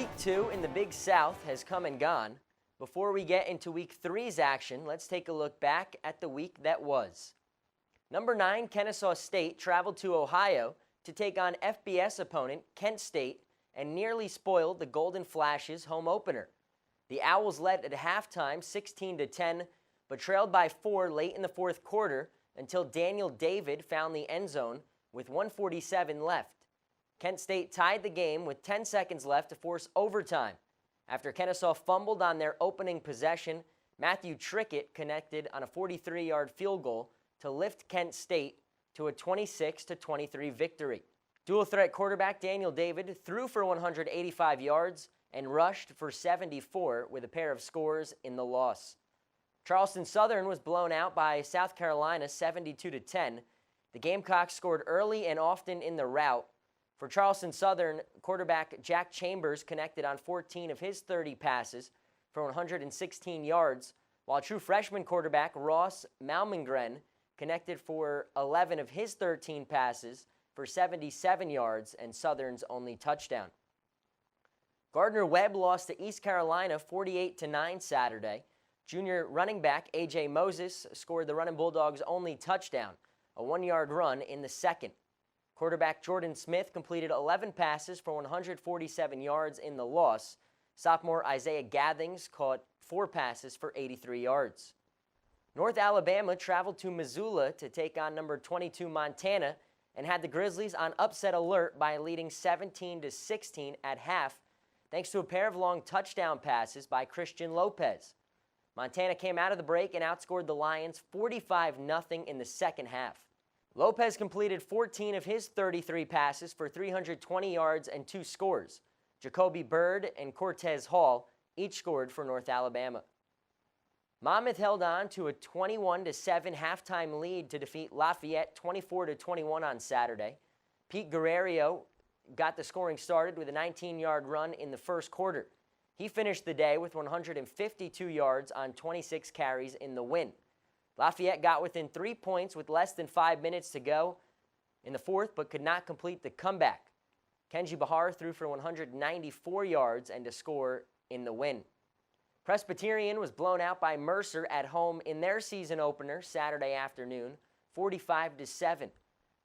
Week 2 in the Big South has come and gone. Before we get into Week 3's action, let's take a look back at the week that was. Number 9, Kennesaw State traveled to Ohio to take on FBS opponent Kent State and nearly spoiled the Golden Flashes home opener. The Owls led at halftime 16-10, but trailed by 4 late in the fourth quarter until Daniel David found the end zone with 1:47 left. Kent State tied the game with 10 seconds left to force overtime. After Kennesaw fumbled on their opening possession, Matthew Trickett connected on a 43-yard field goal to lift Kent State to a 26-23 victory. Dual-threat quarterback Daniel David threw for 185 yards and rushed for 74 with a pair of scores in the loss. Charleston Southern was blown out by South Carolina 72-10. The Gamecocks scored early and often in the rout. For Charleston Southern, quarterback Jack Chambers connected on 14 of his 30 passes for 116 yards, while true freshman quarterback Ross Malmgren connected for 11 of his 13 passes for 77 yards and Southern's only touchdown. Gardner Webb lost to East Carolina 48-9 Saturday. Junior running back A.J. Moses scored the Runnin' Bulldogs' only touchdown, a 1-yard run in the second. Quarterback Jordan Smith completed 11 passes for 147 yards in the loss. Sophomore Isaiah Gathings caught 4 passes for 83 yards. North Alabama traveled to Missoula to take on number 22 Montana and had the Grizzlies on upset alert by leading 17-16 at half, thanks to a pair of long touchdown passes by Christian Lopez. Montana came out of the break and outscored the Lions 45-0 in the second half. Lopez completed 14 of his 33 passes for 320 yards and 2 scores. Jacoby Byrd and Cortez Hall each scored for North Alabama. Monmouth held on to a 21-7 halftime lead to defeat Lafayette 24-21 on Saturday. Pete Guerrero got the scoring started with a 19-yard run in the first quarter. He finished the day with 152 yards on 26 carries in the win. Lafayette got within 3 points with less than 5 minutes to go in the fourth, but could not complete the comeback. Kenji Bahar threw for 194 yards and a score in the win. Presbyterian was blown out by Mercer at home in their season opener Saturday afternoon, 45-7.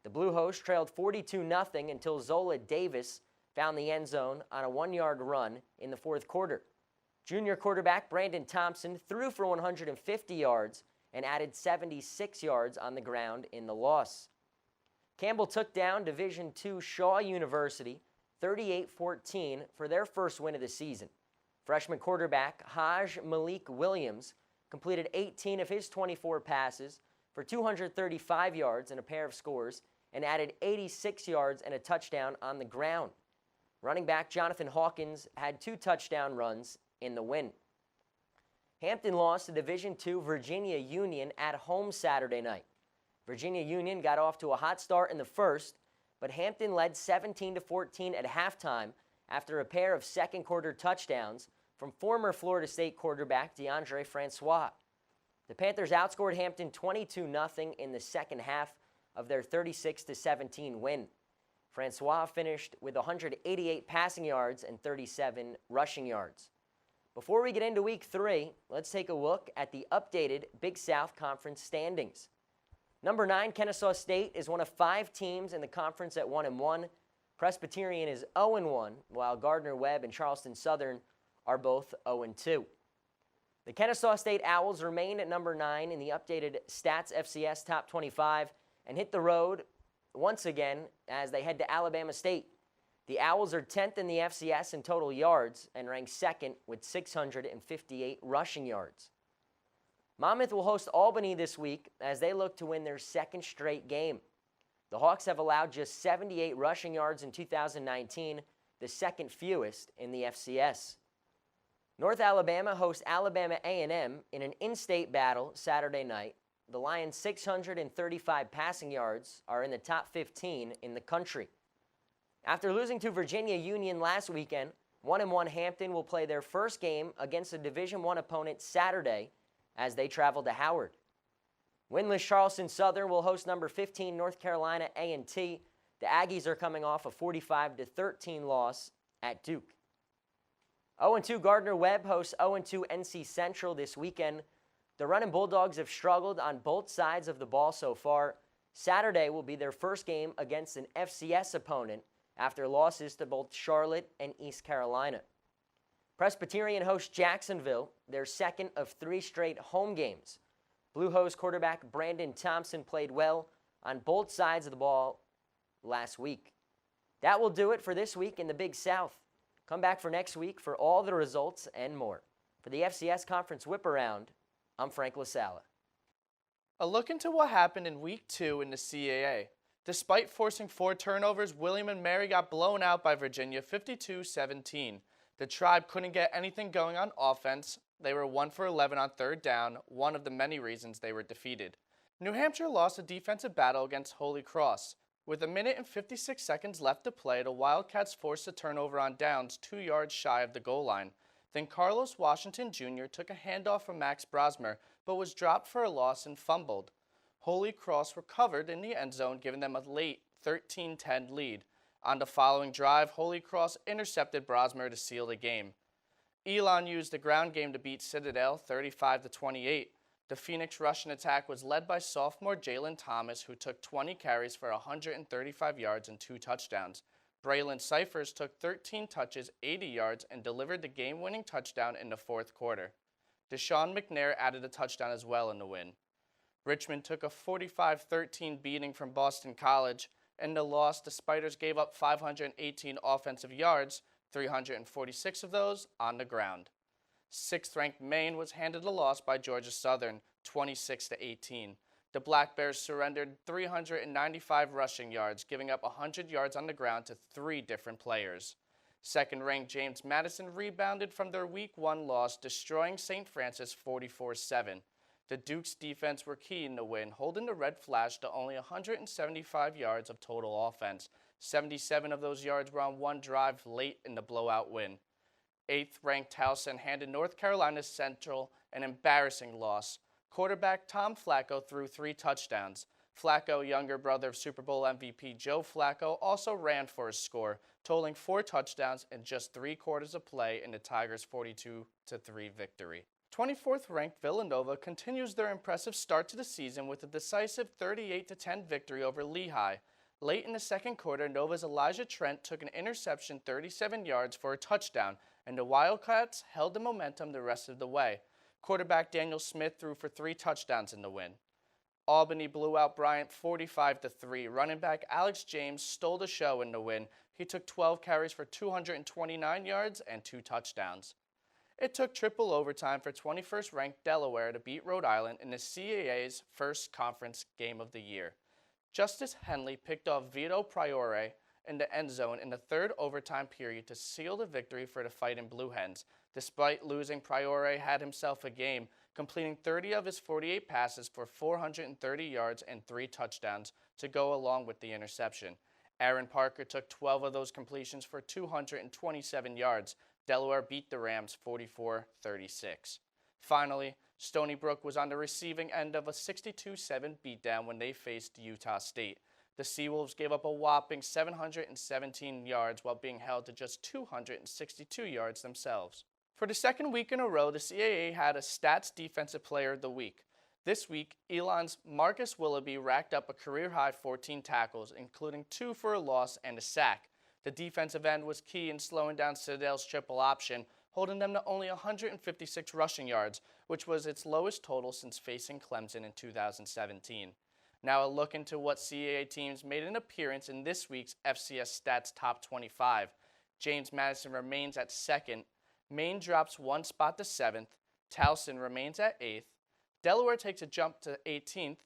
The Blue Hosts trailed 42-0 until Zola Davis found the end zone on a 1-yard run in the fourth quarter. Junior quarterback Brandon Thompson threw for 150 yards and added 76 yards on the ground in the loss. Campbell took down Division II Shaw University 38-14 for their first win of the season. Freshman quarterback Haj Malik Williams completed 18 of his 24 passes for 235 yards and a pair of scores and added 86 yards and a touchdown on the ground. Running back Jonathan Hawkins had 2 touchdown runs in the win. Hampton lost to Division II Virginia Union at home Saturday night. Virginia Union got off to a hot start in the first, but Hampton led 17-14 at halftime after a pair of second-quarter touchdowns from former Florida State quarterback DeAndre Francois. The Panthers outscored Hampton 22-0 in the second half of their 36-17 win. Francois finished with 188 passing yards and 37 rushing yards. Before we get into Week 3, let's take a look at the updated Big South Conference standings. Number 9, Kennesaw State is one of 5 teams in the conference at 1-1. Presbyterian is 0-1, while Gardner Webb and Charleston Southern are both 0-2. The Kennesaw State Owls remain at number 9 in the updated Stats FCS Top 25 and hit the road once again as they head to Alabama State. The Owls are 10th in the FCS in total yards and rank 2nd with 658 rushing yards. Monmouth will host Albany this week as they look to win their second straight game. The Hawks have allowed just 78 rushing yards in 2019, the second fewest in the FCS. North Alabama hosts Alabama A&M in an in-state battle Saturday night. The Lions' 635 passing yards are in the top 15 in the country. After losing to Virginia Union last weekend, 1-1 Hampton will play their first game against a Division I opponent Saturday as they travel to Howard. Winless Charleston Southern will host number 15 North Carolina A&T. The Aggies are coming off a 45-13 loss at Duke. 0-2 Gardner-Webb hosts 0-2 NC Central this weekend. The Runnin' Bulldogs have struggled on both sides of the ball so far. Saturday will be their first game against an FCS opponent after losses to both Charlotte and East Carolina. Presbyterian hosts Jacksonville, their second of 3 straight home games. Blue Hose quarterback Brandon Thompson played well on both sides of the ball last week. That will do it for this week in the Big South. Come back for next week for all the results and more. For the FCS Conference Whiparound, I'm Frank LaSala. A look into what happened in Week 2 in the CAA. Despite forcing 4 turnovers, William and Mary got blown out by Virginia 52-17. The Tribe couldn't get anything going on offense. They were 1 for 11 on third down, one of the many reasons they were defeated. New Hampshire lost a defensive battle against Holy Cross. With 1 minute and 56 seconds left to play, the Wildcats forced a turnover on downs 2 yards shy of the goal line. Then Carlos Washington Jr. took a handoff from Max Brosmer, but was dropped for a loss and fumbled. Holy Cross recovered in the end zone, giving them a late 13-10 lead. On the following drive, Holy Cross intercepted Brosmer to seal the game. Elon used the ground game to beat Citadel 35-28. The Phoenix rushing attack was led by sophomore Jalen Thomas, who took 20 carries for 135 yards and 2 touchdowns. Braylon Cyphers took 13 touches, 80 yards, and delivered the game-winning touchdown in the fourth quarter. Deshaun McNair added a touchdown as well in the win. Richmond took a 45-13 beating from Boston College. In the loss, the Spiders gave up 518 offensive yards, 346 of those on the ground. 6th-ranked Maine was handed a loss by Georgia Southern, 26-18. The Black Bears surrendered 395 rushing yards, giving up 100 yards on the ground to 3 different players. 2nd-ranked James Madison rebounded from their Week 1 loss, destroying St. Francis 44-7. The Dukes' defense were key in the win, holding the Red Flash to only 175 yards of total offense. 77 of those yards were on one drive late in the blowout win. 8th-ranked Towson handed North Carolina Central an embarrassing loss. Quarterback Tom Flacco threw 3 touchdowns. Flacco, younger brother of Super Bowl MVP Joe Flacco, also ran for his score, totaling 4 touchdowns in just 3 quarters of play in the Tigers' 42-3 victory. 24th-ranked Villanova continues their impressive start to the season with a decisive 38-10 victory over Lehigh. Late in the second quarter, Nova's Elijah Trent took an interception 37 yards for a touchdown, and the Wildcats held the momentum the rest of the way. Quarterback Daniel Smith threw for 3 touchdowns in the win. Albany blew out Bryant 45-3. Running back Alex James stole the show in the win. He took 12 carries for 229 yards and 2 touchdowns. It took triple overtime for 21st-ranked Delaware to beat Rhode Island in the CAA's first conference game of the year. Justice Henley picked off Vito Priore in the end zone in the 3rd overtime period to seal the victory for the Fightin' Blue Hens. Despite losing, Priore had himself a game, completing 30 of his 48 passes for 430 yards and 3 touchdowns to go along with the interception. Aaron Parker took 12 of those completions for 227 yards. Delaware beat the Rams 44-36. Finally, Stony Brook was on the receiving end of a 62-7 beatdown when they faced Utah State. The Seawolves gave up a whopping 717 yards while being held to just 262 yards themselves. For the second week in a row, the CAA had a Stats Defensive Player of the Week. This week, Elon's Marcus Willoughby racked up a career-high 14 tackles, including 2 for a loss and a sack. The defensive end was key in slowing down Citadel's triple option, holding them to only 156 rushing yards, which was its lowest total since facing Clemson in 2017. Now a look into what CAA teams made an appearance in this week's FCS Stats Top 25. James Madison remains at 2nd. Maine drops 1 spot to 7th. Towson remains at 8th. Delaware takes a jump to 18th.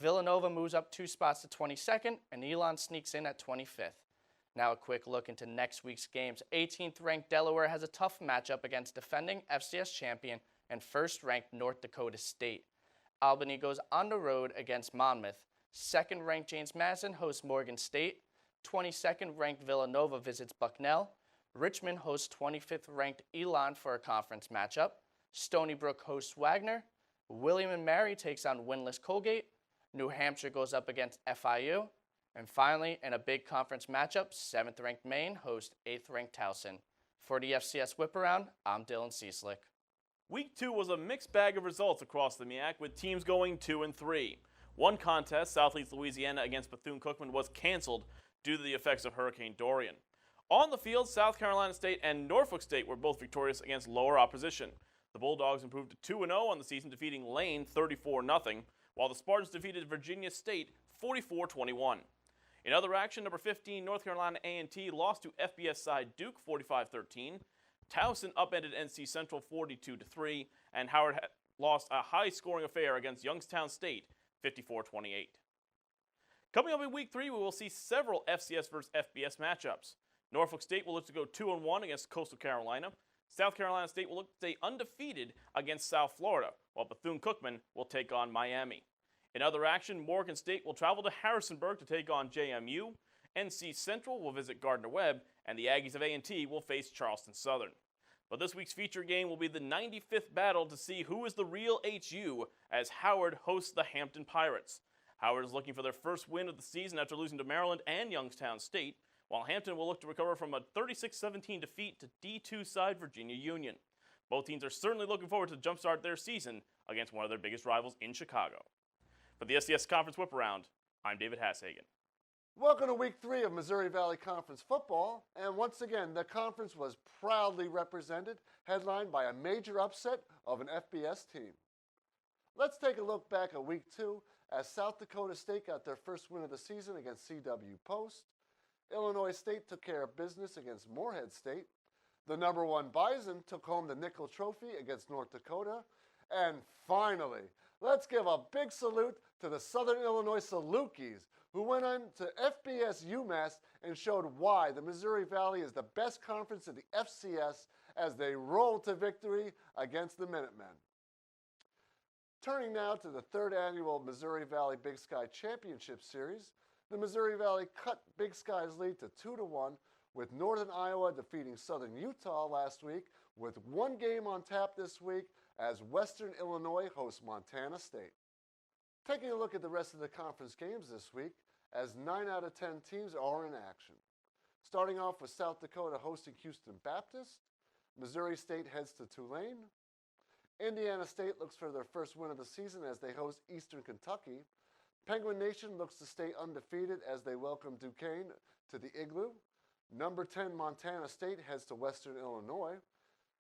Villanova moves up 2 spots to 22nd, and Elon sneaks in at 25th. Now a quick look into next week's games. 18th-ranked Delaware has a tough matchup against defending FCS champion and 1st-ranked North Dakota State. Albany goes on the road against Monmouth. 2nd-ranked James Madison hosts Morgan State. 22nd-ranked Villanova visits Bucknell. Richmond hosts 25th-ranked Elon for a conference matchup. Stony Brook hosts Wagner. William and Mary takes on winless Colgate. New Hampshire goes up against FIU. And finally, in a big conference matchup, 7th-ranked Maine hosts 8th-ranked Towson. For the FCS Whiparound, I'm Dylan Cieslik. Week 2 was a mixed bag of results across the MEAC, with teams going 2-3. One contest, Southeast Louisiana against Bethune-Cookman, was canceled due to the effects of Hurricane Dorian. On the field, South Carolina State and Norfolk State were both victorious against lower opposition. The Bulldogs improved to 2-0 on the season, defeating Lane 34-0, while the Spartans defeated Virginia State 44-21. In other action, number 15 North Carolina A&T lost to FBS side Duke 45-13. Towson upended NC Central 42-3, and Howard lost a high-scoring affair against Youngstown State 54-28. Coming up in Week 3, we will see several FCS versus FBS matchups. Norfolk State will look to go 2-1 against Coastal Carolina. South Carolina State will look to stay undefeated against South Florida, while Bethune-Cookman will take on Miami. In other action, Morgan State will travel to Harrisonburg to take on JMU. NC Central will visit Gardner-Webb, and the Aggies of A&T will face Charleston Southern. But this week's feature game will be the 95th battle to see who is the real HU as Howard hosts the Hampton Pirates. Howard is looking for their first win of the season after losing to Maryland and Youngstown State, while Hampton will look to recover from a 36-17 defeat to D2 side Virginia Union. Both teams are certainly looking forward to jumpstart their season against one of their biggest rivals in Chicago. For the SCS Conference Whiparound, I'm David Hashagen. Welcome to Week 3 of Missouri Valley Conference football, and once again, the conference was proudly represented, headlined by a major upset of an FBS team. Let's take a look back at Week 2 as South Dakota State got their first win of the season against CW Post. Illinois State took care of business against Morehead State. The number 1 Bison took home the Nickel Trophy against North Dakota. And finally, let's give a big salute to the Southern Illinois Salukis, who went on to FBS UMass and showed why the Missouri Valley is the best conference in the FCS as they rolled to victory against the Minutemen. Turning now to the 3rd annual Missouri Valley Big Sky Championship Series, the Missouri Valley cut Big Sky's lead to 2-1, with Northern Iowa defeating Southern Utah last week, with one game on tap this week as Western Illinois hosts Montana State. Taking a look at the rest of the conference games this week, as 9 out of 10 teams are in action. Starting off with South Dakota hosting Houston Baptist, Missouri State heads to Tulane. Indiana State looks for their first win of the season as they host Eastern Kentucky. Penguin Nation looks to stay undefeated as they welcome Duquesne to the Igloo. Number 10 Montana State heads to Western Illinois.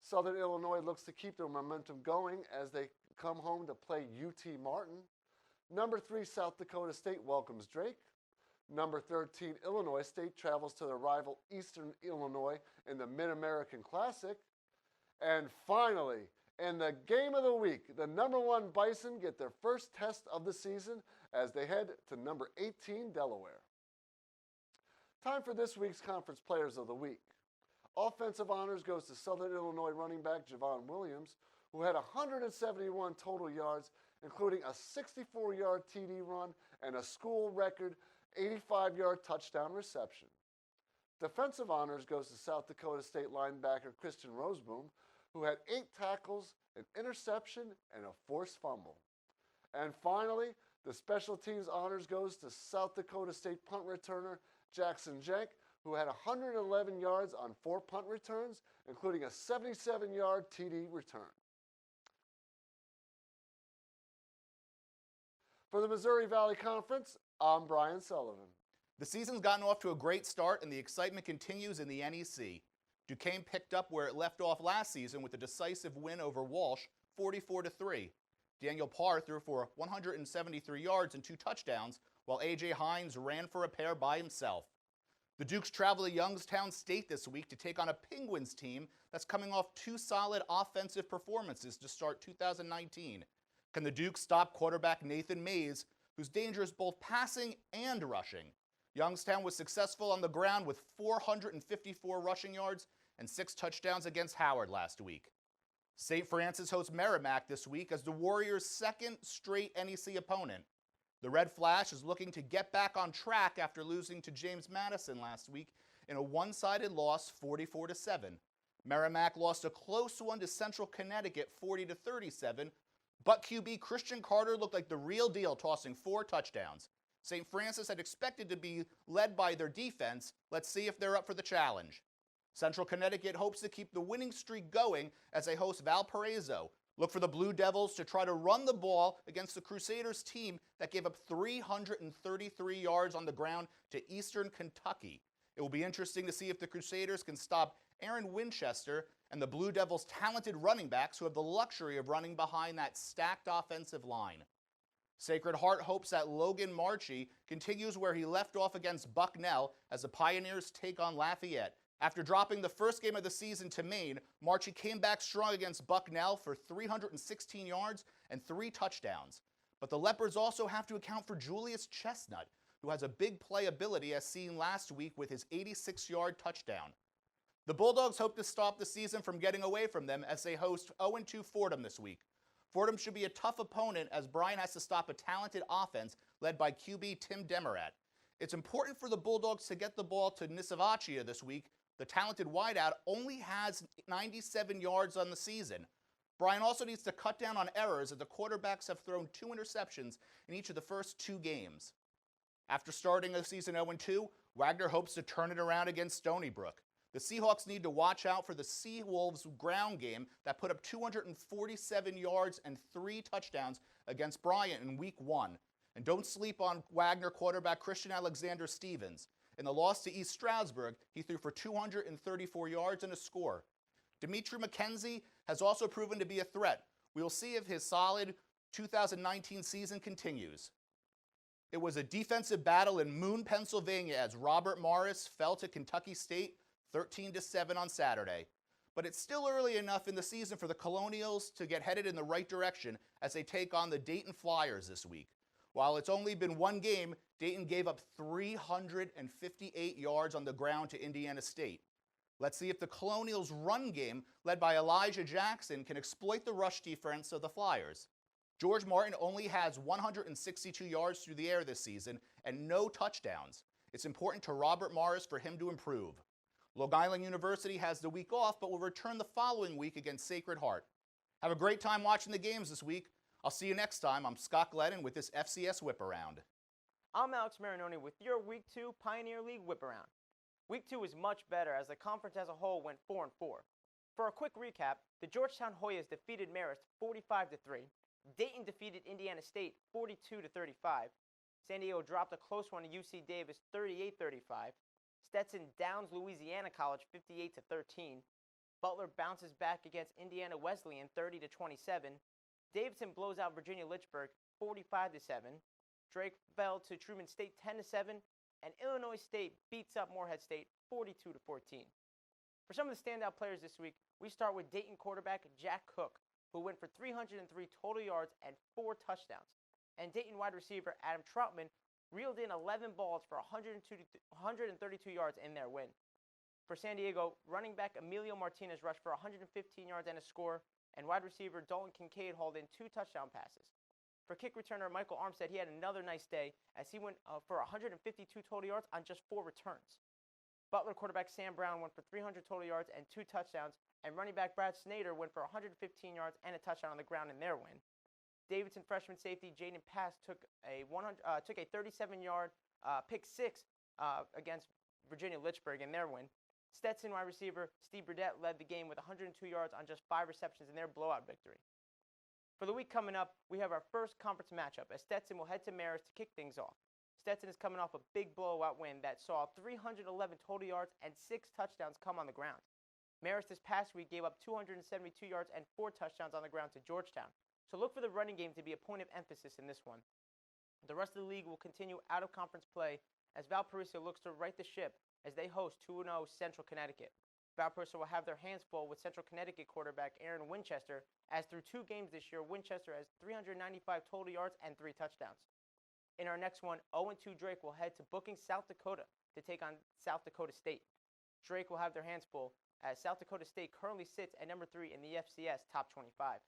Southern Illinois looks to keep their momentum going as they come home to play UT Martin. Number 3 South Dakota State welcomes Drake. Number 13 Illinois State travels to their rival Eastern Illinois in the Mid-American Classic. And finally, in the game of the week, the number 1 Bison get their first test of the season as they head to number 18 Delaware. Time for this week's Conference Players of the Week. Offensive honors goes to Southern Illinois running back Javon Williams, who had 171 total yards, including a 64-yard TD run and a school record 85-yard touchdown reception. Defensive honors goes to South Dakota State linebacker Christian Roseboom, who had 8 tackles, an interception, and a forced fumble. And finally, the special teams honors goes to South Dakota State punt returner Jackson Jenk, who had 111 yards on 4 punt returns, including a 77-yard TD return. For the Missouri Valley Conference, I'm Brian Sullivan. The season's gotten off to a great start, and the excitement continues in the NEC. Duquesne picked up where it left off last season with a decisive win over Walsh, 44-3. Daniel Parr threw for 173 yards and 2 touchdowns, while A.J. Hines ran for a pair by himself. The Dukes travel to Youngstown State this week to take on a Penguins team that's coming off 2 solid offensive performances to start 2019. Can the Dukes stop quarterback Nathan Mays, who's dangerous both passing and rushing? Youngstown was successful on the ground with 454 rushing yards and 6 touchdowns against Howard last week. St. Francis hosts Merrimack this week as the Warriors' second straight NEC opponent. The Red Flash is looking to get back on track after losing to James Madison last week in a one-sided loss 44-7. Merrimack lost a close one to Central Connecticut 40-37, but QB Christian Carter looked like the real deal, tossing 4 touchdowns. St. Francis had expected to be led by their defense. Let's see if they're up for the challenge. Central Connecticut hopes to keep the winning streak going as they host Valparaiso. Look for the Blue Devils to try to run the ball against the Crusaders team that gave up 333 yards on the ground to Eastern Kentucky. It will be interesting to see if the Crusaders can stop Aaron Winchester and the Blue Devils' talented running backs who have the luxury of running behind that stacked offensive line. Sacred Heart hopes that Logan Marchie continues where he left off against Bucknell as the Pioneers take on Lafayette. After dropping the first game of the season to Maine, Marchie came back strong against Bucknell for 316 yards and 3 touchdowns. But the Leopards also have to account for Julius Chestnut, who has a big playability as seen last week with his 86-yard touchdown. The Bulldogs hope to stop the season from getting away from them as they host 0-2 Fordham this week. Fordham should be a tough opponent as Brian has to stop a talented offense led by QB Tim Demarat. It's important for the Bulldogs to get the ball to Nisavachia this week. The talented wideout only has 97 yards on the season. Brian also needs to cut down on errors as the quarterbacks have thrown 2 interceptions in each of the first 2 games. After starting the season 0-2, Wagner hopes to turn it around against Stony Brook. The Seahawks need to watch out for the Seawolves ground game that put up 247 yards and 3 touchdowns against Bryant in Week 1. And don't sleep on Wagner quarterback Christian Alexander Stevens. In the loss to East Stroudsburg, he threw for 234 yards and a score. Dimitri McKenzie has also proven to be a threat. We will see if his solid 2019 season continues. It was a defensive battle in Moon, Pennsylvania as Robert Morris fell to Kentucky State 13-7 on Saturday. But it's still early enough in the season for the Colonials to get headed in the right direction as they take on the Dayton Flyers this week. While it's only been 1 game, Dayton gave up 358 yards on the ground to Indiana State. Let's see if the Colonials' run game, led by Elijah Jackson, can exploit the rush defense of the Flyers. George Martin only has 162 yards through the air this season and no touchdowns. It's important to Robert Morris for him to improve. Long Island University has the week off, but will return the following week against Sacred Heart. Have a great time watching the games this week. I'll see you next time. I'm Scott Glennon with this FCS Whiparound. I'm Alex Marinoni with your Week 2 Pioneer League Whiparound. Week 2 is much better as the conference as a whole went 4-4. For a quick recap, the Georgetown Hoyas defeated Marist 45-3. Dayton defeated Indiana State 42-35. San Diego dropped a close one to UC Davis 38-35. Stetson downs Louisiana College 58-13. Butler bounces back against Indiana Wesleyan 30-27. Davidson blows out Virginia Lynchburg 45-7. Drake fell to Truman State 10-7, and Illinois State beats up Morehead State 42-14. For some of the standout players this week, we start with Dayton quarterback Jack Cook, who went for 303 total yards and 4 touchdowns. And Dayton wide receiver Adam Troutman reeled in 11 balls for 132 yards in their win. For San Diego, running back Emilio Martinez rushed for 115 yards and a score, and wide receiver Dalton Kincaid hauled in 2 touchdown passes. For kick returner Michael Armstead, he had another nice day as he went for 152 total yards on just 4 returns. Butler quarterback Sam Brown went for 300 total yards and 2 touchdowns, and running back Brad Snyder went for 115 yards and a touchdown on the ground in their win. Davidson freshman safety Jaden Pass took a 37-yard pick 6 against Virginia Lynchburg in their win. Stetson wide receiver Steve Burdett led the game with 102 yards on just 5 receptions in their blowout victory. For the week coming up, we have our first conference matchup as Stetson will head to Marist to kick things off. Stetson is coming off a big blowout win that saw 311 total yards and 6 touchdowns come on the ground. Marist this past week gave up 272 yards and 4 touchdowns on the ground to Georgetown. So look for the running game to be a point of emphasis in this one. The rest of the league will continue out-of-conference play as Valparaiso looks to right the ship as they host 2-0 Central Connecticut. Valparaiso will have their hands full with Central Connecticut quarterback Aaron Winchester, as through 2 games this year, Winchester has 395 total yards and 3 touchdowns. In our next one, 0-2 Drake will head to Booking, South Dakota to take on South Dakota State. Drake will have their hands full as South Dakota State currently sits at number 3 in the FCS Top 25.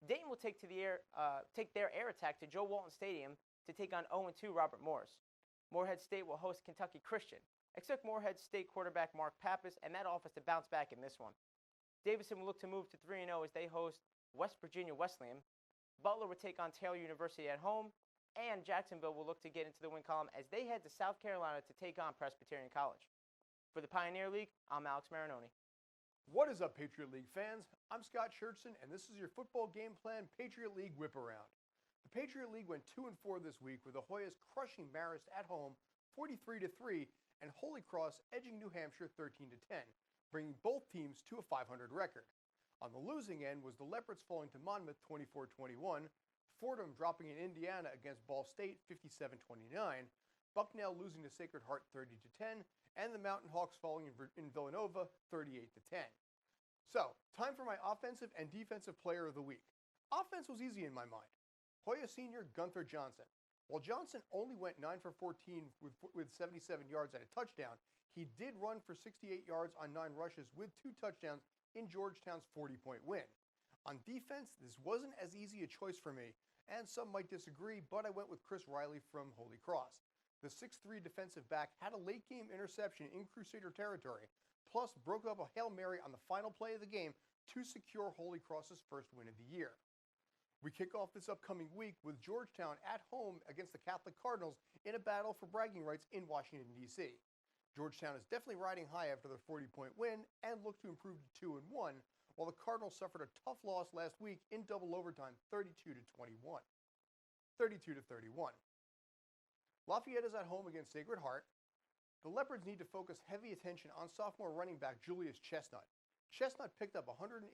Dayton will take their air attack to Joe Walton Stadium to take on 0-2 Robert Morris. Morehead State will host Kentucky Christian. Expect Morehead State quarterback Mark Pappas and that offense to bounce back in this one. Davidson will look to move to 3-0 as they host West Virginia Wesleyan. Butler will take on Taylor University at home, and Jacksonville will look to get into the win column as they head to South Carolina to take on Presbyterian College. For the Pioneer League, I'm Alex Marinoni. What is up, Patriot League fans? I'm Scott Churchson, and this is your football game plan Patriot League Whiparound. The Patriot League went 2-4 this week, with the Hoyas crushing Marist at home 43-3 and Holy Cross edging New Hampshire 13-10, bringing both teams to a 500 record. On the losing end was the Leopards falling to Monmouth 24-21, Fordham dropping in Indiana against Ball State 57-29, Bucknell losing to Sacred Heart 30-10, and the Mountain Hawks falling in Villanova 38-10. So, time for my offensive and defensive player of the week. Offense was easy in my mind. Hoya senior Gunther Johnson. While Johnson only went 9 for 14 with 77 yards and a touchdown, he did run for 68 yards on 9 rushes with 2 touchdowns in Georgetown's 40-point win. On defense, this wasn't as easy a choice for me, and some might disagree, but I went with Chris Riley from Holy Cross. The 6'3 defensive back had a late-game interception in Crusader territory, plus broke up a Hail Mary on the final play of the game to secure Holy Cross's first win of the year. We kick off this upcoming week with Georgetown at home against the Catholic Cardinals in a battle for bragging rights in Washington, D.C. Georgetown is definitely riding high after their 40-point win and look to improve to 2-1, while the Cardinals suffered a tough loss last week in double overtime 32-31. Lafayette is at home against Sacred Heart. The Leopards need to focus heavy attention on sophomore running back Julius Chestnut. Chestnut picked up 187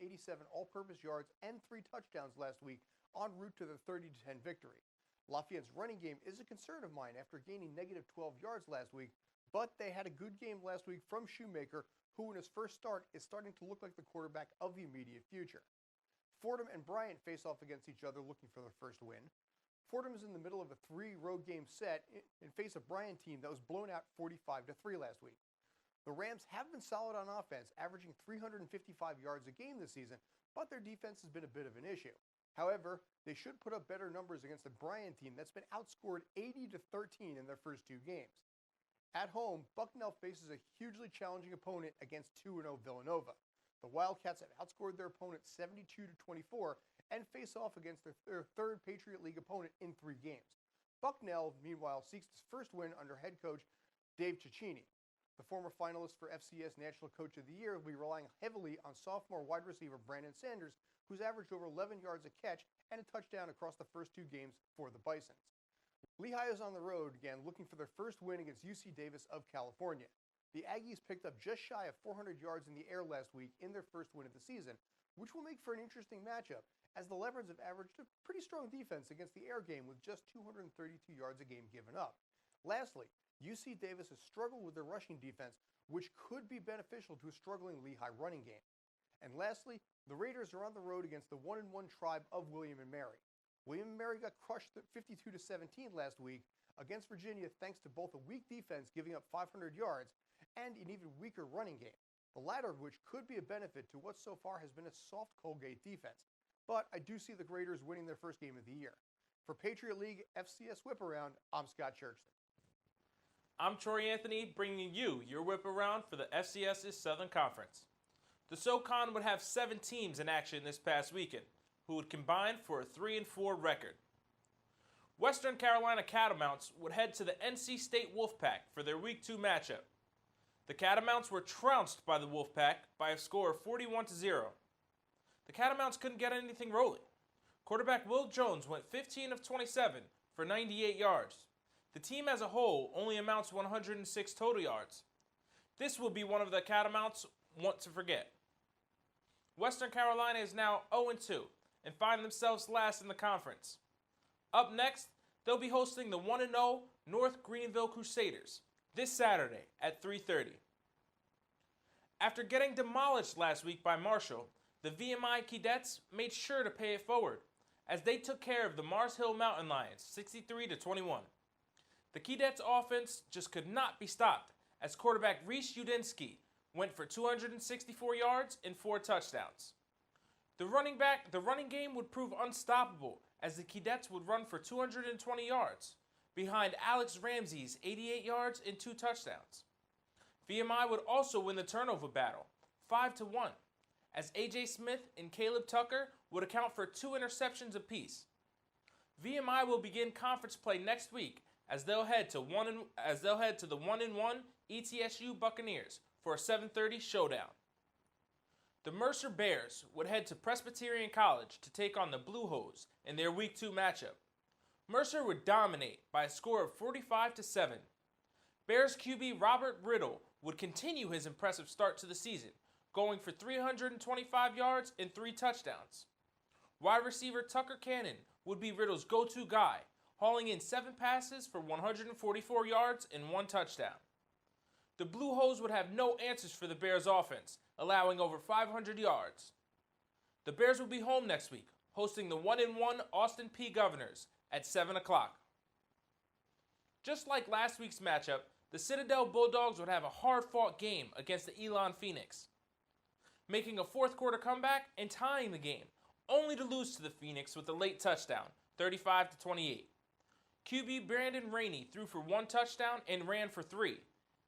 all-purpose yards and 3 touchdowns last week en route to their 30-10 victory. Lafayette's running game is a concern of mine after gaining negative 12 yards last week, but they had a good game last week from Shoemaker, who in his first start is starting to look like the quarterback of the immediate future. Fordham and Bryant face off against each other looking for their first win. Fordham is in the middle of a 3 road game set in face a Bryant team that was blown out 45-3 last week. The Rams have been solid on offense, averaging 355 yards a game this season, but their defense has been a bit of an issue. However, they should put up better numbers against the Bryant team that's been outscored 80-13 in their first 2 games. At home, Bucknell faces a hugely challenging opponent against 2-0 Villanova. The Wildcats have outscored their opponent 72-24 and face off against their third Patriot League opponent in 3 games. Bucknell, meanwhile, seeks his first win under head coach Dave Cecchini. The former finalist for FCS National Coach of the Year will be relying heavily on sophomore wide receiver Brandon Sanders, who's averaged over 11 yards a catch and a touchdown across the first 2 games for the Bisons. Lehigh is on the road again, looking for their first win against UC Davis of California. The Aggies picked up just shy of 400 yards in the air last week in their first win of the season, which will make for an interesting matchup, as the Leopards have averaged a pretty strong defense against the air game with just 232 yards a game given up. Lastly, UC Davis has struggled with their rushing defense, which could be beneficial to a struggling Lehigh running game. And lastly, the Raiders are on the road against the 1-1 tribe of William and Mary. William and Mary got crushed 52-17 last week against Virginia thanks to both a weak defense giving up 500 yards and an even weaker running game, the latter of which could be a benefit to what so far has been a soft Colgate defense. But I do see the Raiders winning their first game of the year. For Patriot League FCS Whiparound, I'm Scott Churchson. I'm Troy Anthony, bringing you your whip around for the FCS's Southern Conference. The SoCon would have 7 teams in action this past weekend, who would combine for a 3-4 record. Western Carolina Catamounts would head to the NC State Wolfpack for their Week 2 matchup. The Catamounts were trounced by the Wolfpack by a score of 41-0. The Catamounts couldn't get anything rolling. Quarterback Will Jones went 15 of 27 for 98 yards. The team as a whole only amounts to 106 total yards. This will be one of the Catamounts want to forget. Western Carolina is now 0-2 and find themselves last in the conference. Up next, they'll be hosting the 1-0 North Greenville Crusaders this Saturday at 3:30. After getting demolished last week by Marshall, the VMI Cadets made sure to pay it forward as they took care of the Mars Hill Mountain Lions 63-21. The Cadets offense just could not be stopped as quarterback Reese Udinsky went for 264 yards and 4 touchdowns. The running game would prove unstoppable as the Cadets would run for 220 yards behind Alex Ramsey's 88 yards and 2 touchdowns. VMI would also win the turnover battle 5-1 as AJ Smith and Caleb Tucker would account for 2 interceptions apiece. VMI will begin conference play next week as they'll head to the 1-1 ETSU Buccaneers, for a 7:30 showdown. The Mercer Bears would head to Presbyterian College to take on the Blue Hose in their Week 2 matchup. Mercer would dominate by a score of 45-7. Bears QB Robert Riddle would continue his impressive start to the season, going for 325 yards and 3 touchdowns. Wide receiver Tucker Cannon would be Riddle's go-to guy, hauling in 7 passes for 144 yards and 1 touchdown. The Blue Hose would have no answers for the Bears offense, allowing over 500 yards. The Bears will be home next week, hosting the 1-1 Austin Peay Governors at 7 o'clock. Just like last week's matchup, the Citadel Bulldogs would have a hard-fought game against the Elon Phoenix, making a fourth-quarter comeback and tying the game, only to lose to the Phoenix with a late touchdown, 35-28. QB Brandon Rainey threw for 1 touchdown and ran for 3.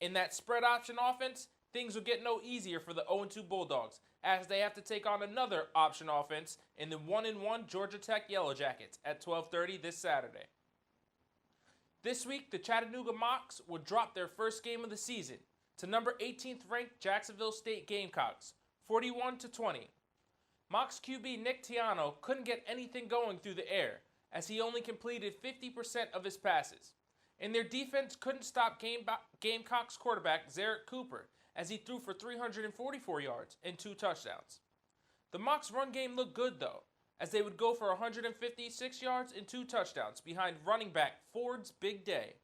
In that spread option offense, things will get no easier for the 0-2 Bulldogs, as they have to take on another option offense in the 1-1 Georgia Tech Yellow Jackets at 12:30 this Saturday. This week, the Chattanooga Mocs would drop their first game of the season to number 18th ranked Jacksonville State Gamecocks, 41-20. Mocs QB Nick Tiano couldn't get anything going through the air, as he only completed 50% of his passes. And their defense couldn't stop Gamecocks quarterback Zarek Cooper, as he threw for 344 yards and 2 touchdowns. The Mocs run game looked good though, as they would go for 156 yards and 2 touchdowns behind running back Ford's big day.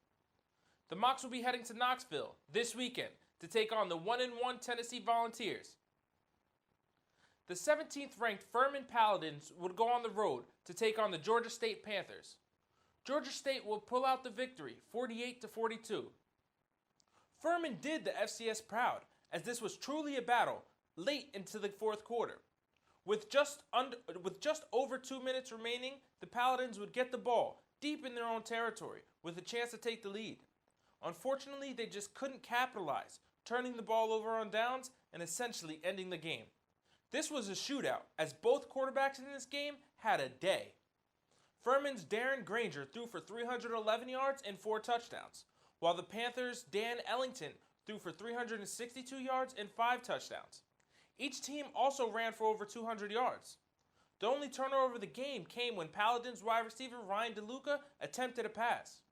The Mocs will be heading to Knoxville this weekend to take on the 1-1 Tennessee Volunteers. The 17th ranked Furman Paladins would go on the road to take on the Georgia State Panthers. Georgia State will pull out the victory, 48-42. Furman did the FCS proud, as this was truly a battle late into the fourth quarter. With just over 2 minutes remaining, the Paladins would get the ball deep in their own territory with a chance to take the lead. Unfortunately, they just couldn't capitalize, turning the ball over on downs and essentially ending the game. This was a shootout, as both quarterbacks in this game had a day. Furman's Darren Granger threw for 311 yards and 4 touchdowns, while the Panthers' Dan Ellington threw for 362 yards and 5 touchdowns. Each team also ran for over 200 yards. The only turnover of the game came when Paladins wide receiver Ryan DeLuca attempted a pass.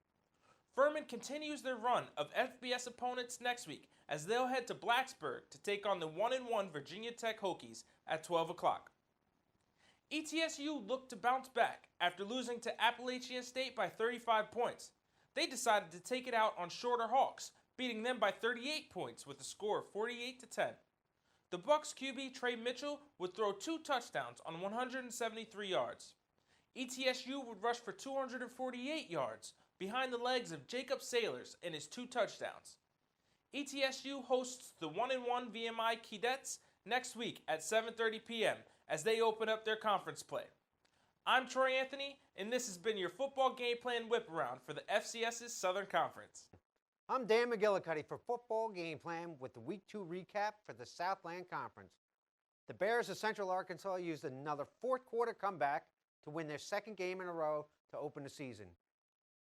Furman continues their run of FBS opponents next week, as they'll head to Blacksburg to take on the 1-1 Virginia Tech Hokies at 12 o'clock. ETSU looked to bounce back after losing to Appalachian State by 35 points. They decided to take it out on Shorter Hawks, beating them by 38 points with a score of 48-10. The Bucks QB Trey Mitchell would throw 2 touchdowns on 173 yards. ETSU would rush for 248 yards behind the legs of Jacob Sailors and his 2 touchdowns. ETSU hosts the 1-1 VMI Cadets next week at 7:30 p.m. as they open up their conference play. I'm Troy Anthony, and this has been your football game plan whip around for the FCS's Southern Conference. I'm Dan McGillicuddy for Football Game Plan with the Week 2 recap for the Southland Conference. The Bears of Central Arkansas used another fourth-quarter comeback to win their second game in a row to open the season.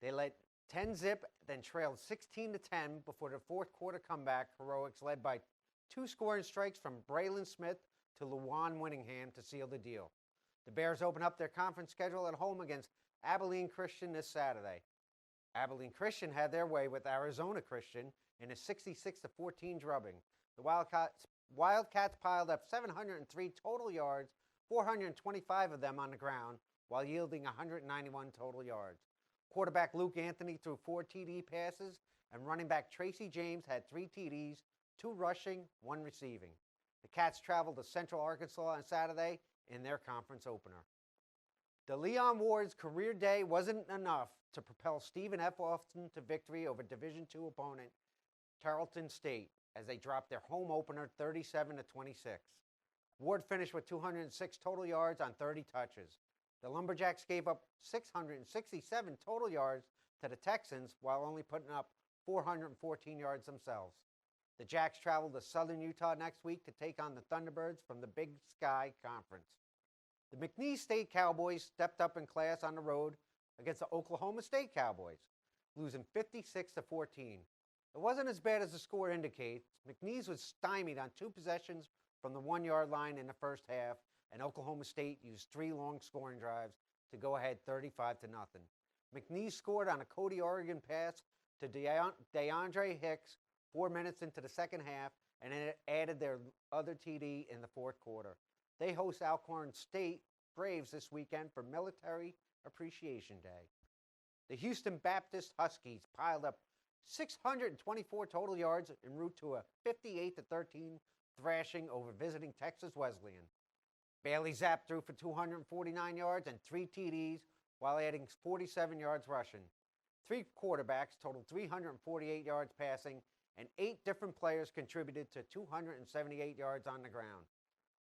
They led 10-zip, then trailed 16-10 before the fourth-quarter comeback heroics led by 2 scoring strikes from Braylon Smith to Luwan Winningham to seal the deal. The Bears open up their conference schedule at home against Abilene Christian this Saturday. Abilene Christian had their way with Arizona Christian in a 66-14 drubbing. The Wildcats piled up 703 total yards, 425 of them on the ground, while yielding 191 total yards. Quarterback Luke Anthony threw 4 TD passes, and running back Tracy James had 3 TDs, 2 rushing, 1 receiving. The Cats traveled to Central Arkansas on Saturday in their conference opener. The Leon Ward's career day wasn't enough to propel Stephen F. Austin to victory over Division II opponent Tarleton State as they dropped their home opener 37-26. Ward finished with 206 total yards on 30 touches. The Lumberjacks gave up 667 total yards to the Texans while only putting up 414 yards themselves. The Jacks traveled to Southern Utah next week to take on the Thunderbirds from the Big Sky Conference. The McNeese State Cowboys stepped up in class on the road against the Oklahoma State Cowboys, losing 56-14. It wasn't as bad as the score indicates. McNeese was stymied on 2 possessions from the 1-yard line in the first half, and Oklahoma State used 3 long scoring drives to go ahead 35-0. McNeese scored on a Cody Oregon pass to DeAndre Hicks 4 minutes into the second half, and it added their other TD in the fourth quarter. They host Alcorn State Braves this weekend for Military Appreciation Day. The Houston Baptist Huskies piled up 624 total yards en route to a 58-13 thrashing over visiting Texas Wesleyan. Bailey Zapp threw for 249 yards and 3 TDs while adding 47 yards rushing. 3 quarterbacks totaled 348 yards passing, and 8 different players contributed to 278 yards on the ground.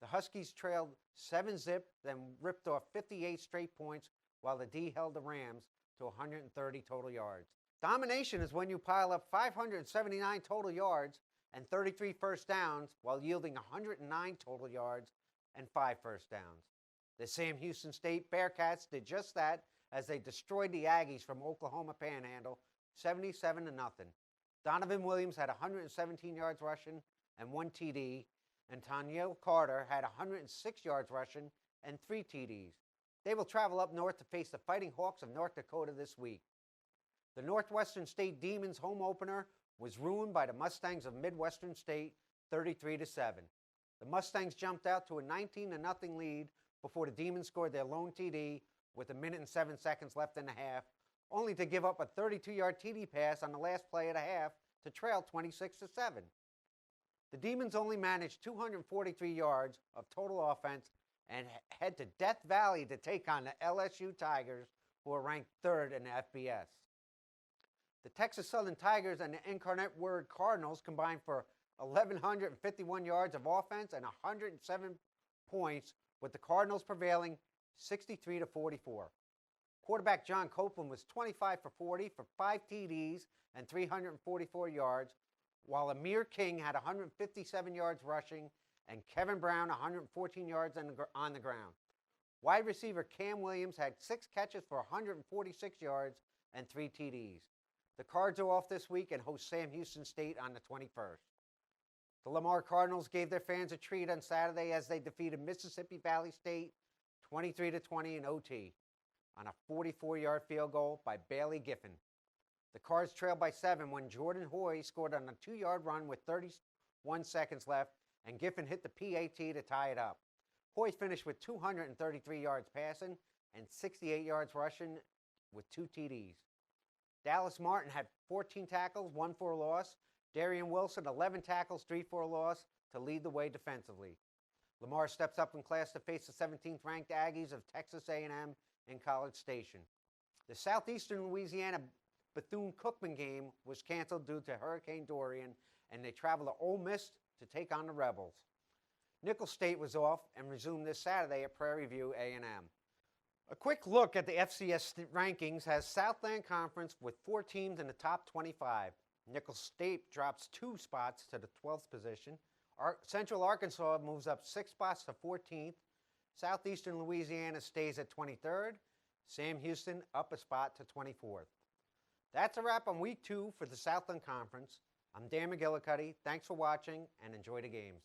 The Huskies trailed 7-0, then ripped off 58 straight points while the D held the Rams to 130 total yards. Domination is when you pile up 579 total yards and 33 first downs while yielding 109 total yards and 5 first downs. The Sam Houston State Bearcats did just that as they destroyed the Aggies from Oklahoma Panhandle 77-0. Donovan Williams had 117 yards rushing and 1 TD, and Tanyel Carter had 106 yards rushing and 3 TDs. They will travel up north to face the Fighting Hawks of North Dakota this week. The Northwestern State Demons home opener was ruined by the Mustangs of Midwestern State 33-7. The Mustangs jumped out to a 19-0 lead before the Demons scored their lone TD with 1 minute and 7 seconds left in the half, only to give up a 32-yard TD pass on the last play of the half to trail 26-7. The Demons only managed 243 yards of total offense and head to Death Valley to take on the LSU Tigers, who are ranked 3rd in the FBS. The Texas Southern Tigers and the Incarnate Word Cardinals combined for 1,151 yards of offense and 107 points, with the Cardinals prevailing 63-44. Quarterback John Copeland was 25 for 40 for 5 TDs and 344 yards, while Amir King had 157 yards rushing and Kevin Brown 114 yards on the ground. Wide receiver Cam Williams had 6 catches for 146 yards and 3 TDs. The Cards are off this week and host Sam Houston State on the 21st. The Lamar Cardinals gave their fans a treat on Saturday as they defeated Mississippi Valley State 23-20 in OT on a 44-yard field goal by Bailey Giffen. The Cards trailed by 7 when Jordan Hoy scored on a 2-yard run with 31 seconds left, and Giffen hit the PAT to tie it up. Hoy finished with 233 yards passing and 68 yards rushing with 2 TDs. Dallas Martin had 14 tackles, 1 for a loss. Darian Wilson, 11 tackles, 3 for a loss to lead the way defensively. Lamar steps up in class to face the 17th-ranked Aggies of Texas A&M in College Station. The Southeastern Louisiana Bethune-Cookman game was canceled due to Hurricane Dorian, and they travel to Ole Miss to take on the Rebels. Nicholls State was off and resumed this Saturday at Prairie View A&M. A quick look at the FCS rankings has Southland Conference with 4 teams in the top 25. Nicholls State drops 2 spots to the 12th position. Central Arkansas moves up 6 spots to 14th. Southeastern Louisiana stays at 23rd. Sam Houston up a spot to 24th. That's a wrap on Week 2 for the Southland Conference. I'm Dan McGillicuddy. Thanks for watching and enjoy the games.